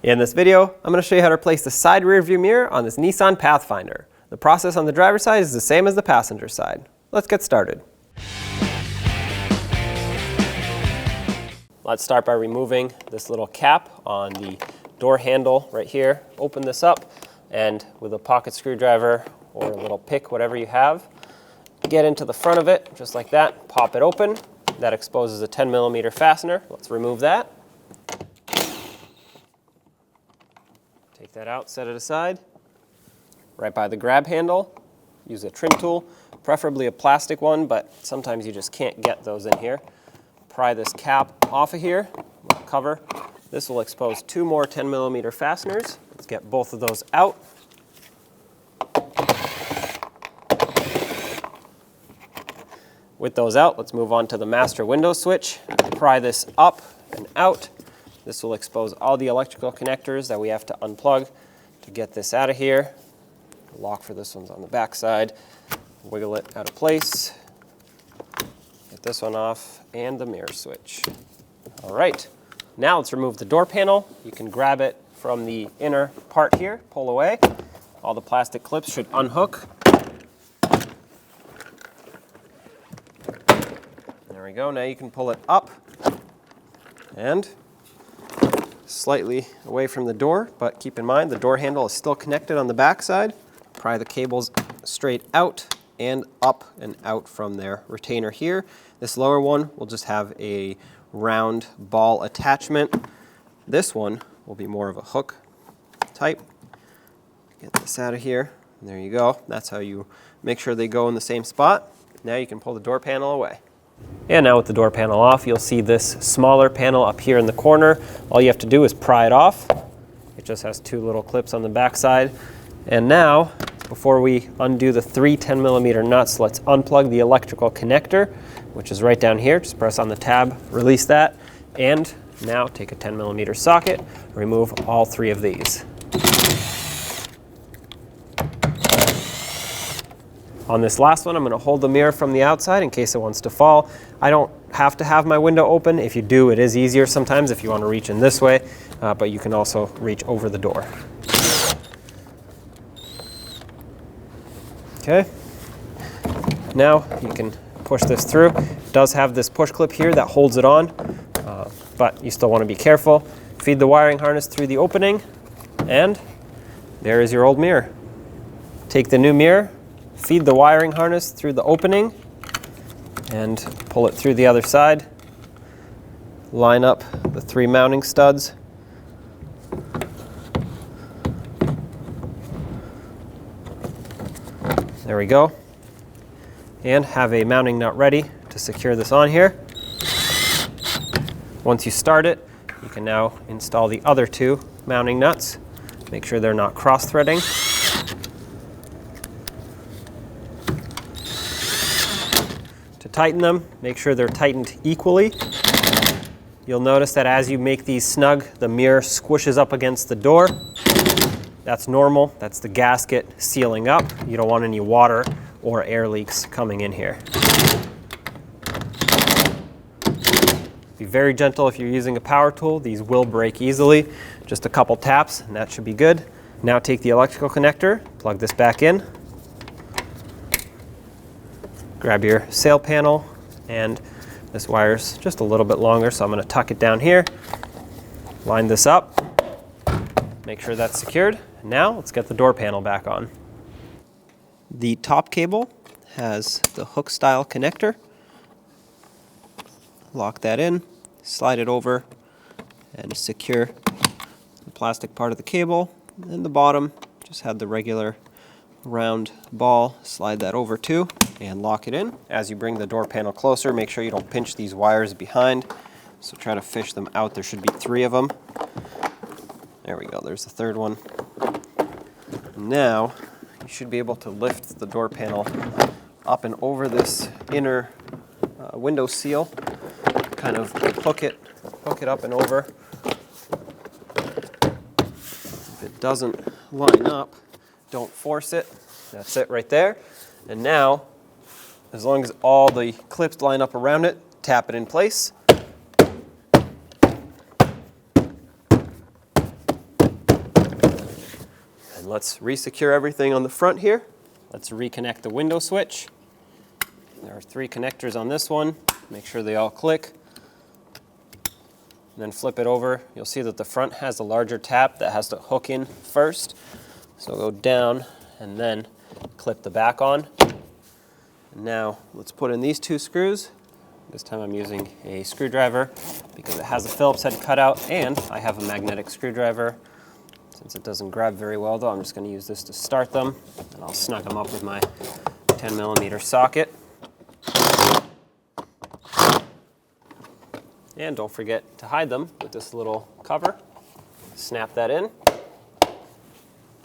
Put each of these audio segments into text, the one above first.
In this video, I'm going to show you how to replace the side rear view mirror on this Nissan Pathfinder. The process on the driver's side is the same as the passenger side. Let's get started. Let's start by removing this little cap on the door handle right here. Open this up and with a pocket screwdriver or a little pick, whatever you have, get into the front of it just like that, pop it open. That exposes a 10mm fastener. Let's remove that. Take that out, set it aside. Right by the grab handle, use a trim tool, preferably a plastic one, but sometimes you just can't get those in here. Pry this cap off of here, cover. This will expose 2 more 10mm fasteners. Let's get both of those out. With those out, let's move on to the master window switch. Pry this up and out. This will expose all the electrical connectors that we have to unplug to get this out of here. The lock for this one's on the back side. Wiggle it out of place. Get this one off and the mirror switch. All right, now let's remove the door panel. You can grab it from the inner part here, pull away. All the plastic clips should unhook. There we go, now you can pull it up and slightly away from the door, but keep in mind the door handle is still connected on the back side. Pry the cables straight out and up and out from their retainer here. This lower one will just have a round ball attachment. This one will be more of a hook type. Get this out of here. And there you go. That's how you make sure they go in the same spot. Now you can pull the door panel away. And now with the door panel off, you'll see this smaller panel up here in the corner. All you have to do is pry it off. It just has 2 little clips on the back side. And now, before we undo the 3 10mm nuts, let's unplug the electrical connector, which is right down here. Just press on the tab, release that, and now take a 10mm socket, remove all 3 of these. On this last one, I'm going to hold the mirror from the outside in case it wants to fall. I don't have to have my window open. If you do, it is easier sometimes if you want to reach in this way, but you can also reach over the door. Okay, now you can push this through. It does have this push clip here that holds it on, but you still want to be careful. Feed the wiring harness through the opening, and there is your old mirror. Take the new mirror, feed the wiring harness through the opening, and pull it through the other side. Line up the 3 mounting studs. There we go. And have a mounting nut ready to secure this on here. Once you start it, you can now install the other 2 mounting nuts. Make sure they're not cross-threading. To tighten them, make sure they're tightened equally. You'll notice that as you make these snug, the mirror squishes up against the door. That's normal. That's the gasket sealing up. You don't want any water or air leaks coming in here. Be very gentle if you're using a power tool. These will break easily. Just a couple taps and that should be good. Now take the electrical connector, plug this back in. Grab your sail panel, and this wire's just a little bit longer, so I'm going to tuck it down here. Line this up. Make sure that's secured. Now let's get the door panel back on. The top cable has the hook style connector. Lock that in, slide it over, and secure the plastic part of the cable. And the bottom just had the regular round ball. Slide that over too and lock it in. As you bring the door panel closer, make sure you don't pinch these wires behind. So try to fish them out. There should be 3 of them. There we go, there's the 3rd one. Now, you should be able to lift the door panel up and over this inner window seal. Kind of hook it up and over. If it doesn't line up, don't force it. That's it right there. And now, as long as all the clips line up around it, tap it in place. And let's re-secure everything on the front here. Let's reconnect the window switch. There are 3 connectors on this one. Make sure they all click. And then flip it over. You'll see that the front has a larger tab that has to hook in first. So go down and then clip the back on. And now let's put in these 2 screws. This time I'm using a screwdriver because it has a Phillips head cutout and I have a magnetic screwdriver. Since it doesn't grab very well though, I'm just going to use this to start them. And I'll snug them up with my 10mm socket. And don't forget to hide them with this little cover. Snap that in.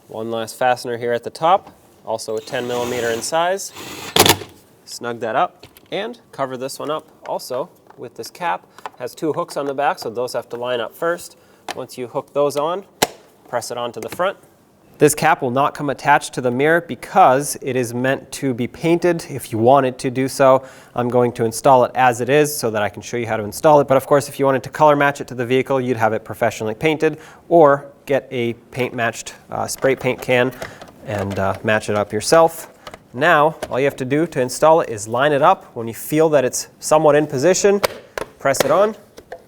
One last fastener here at the top, also a 10mm in size. Snug that up and cover this one up also with this cap. It has 2 hooks on the back, so those have to line up first. Once you hook those on, press it onto the front. This cap will not come attached to the mirror because it is meant to be painted if you wanted to do so. I'm going to install it as it is so that I can show you how to install it. But of course, if you wanted to color match it to the vehicle, you'd have it professionally painted or get a paint matched spray paint can and match it up yourself. Now, all you have to do to install it is line it up. When you feel that it's somewhat in position, press it on.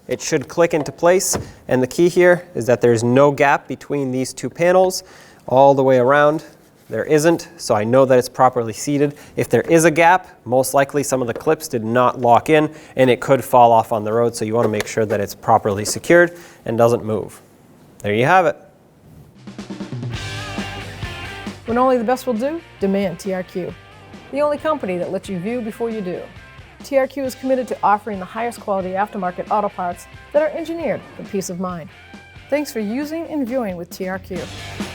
It should click into place. And the key here is that there's no gap between these 2 panels. All the way around, there isn't, so I know that it's properly seated. If there is a gap, most likely some of the clips did not lock in and it could fall off on the road, so you want to make sure that it's properly secured and doesn't move. There you have it. When only the best will do, demand TRQ. The only company that lets you view before you do. TRQ is committed to offering the highest quality aftermarket auto parts that are engineered for peace of mind. Thanks for using and viewing with TRQ.